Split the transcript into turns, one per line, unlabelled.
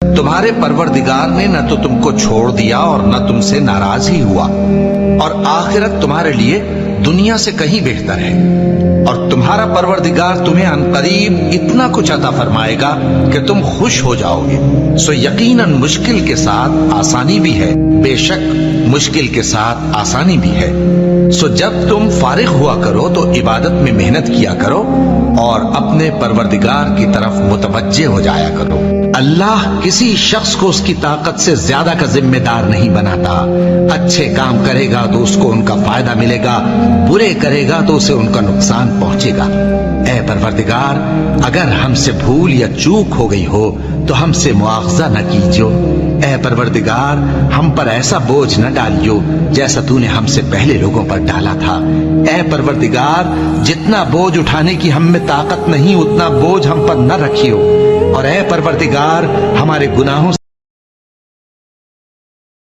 तुम्हारे परवरदिगार ने न तो तुमको छोड़ दिया और न तुमसे नाराज ही हुआ, और आखिरत तुम्हारे लिए दुनिया से कहीं बेहतर है, और तुम्हारा परवरदिगार तुम्हें अनकरीब इतना कुछ अता फरमाएगा कि तुम खुश हो जाओगे। सो यकीनन मुश्किल के साथ आसानी भी है, बेशक मुश्किल के साथ आसानी भी है। सो जब तुम फारिग हुआ करो तो इबादत में मेहनत किया करो और अपने परवरदिगार की तरफ मुतवज्जे हो जाया करो। अल्लाह किसी शख्स को उसकी ताकत से ज्यादा का जिम्मेदार नहीं बनाता। अच्छे काम करेगा तो उसको उनका फायदा मिलेगा, बुरे करेगा तो उसे उनका नुकसान पहुंचेगा। ऐ परवरदिगार, अगर हमसे भूल या चूक हो गई हो तो हमसे मुआवजा न कीजियो। ऐ परवरदिगार, हम पर ऐसा बोझ न डालियो जैसा तूने हमसे पहले लोगों पर डाला था। ऐ परवरदिगार, जितना बोझ उठाने की हम में ताकत नहीं उतना बोझ हम पर न रखियो, और ऐ परवरदिगार, हमारे गुनाहों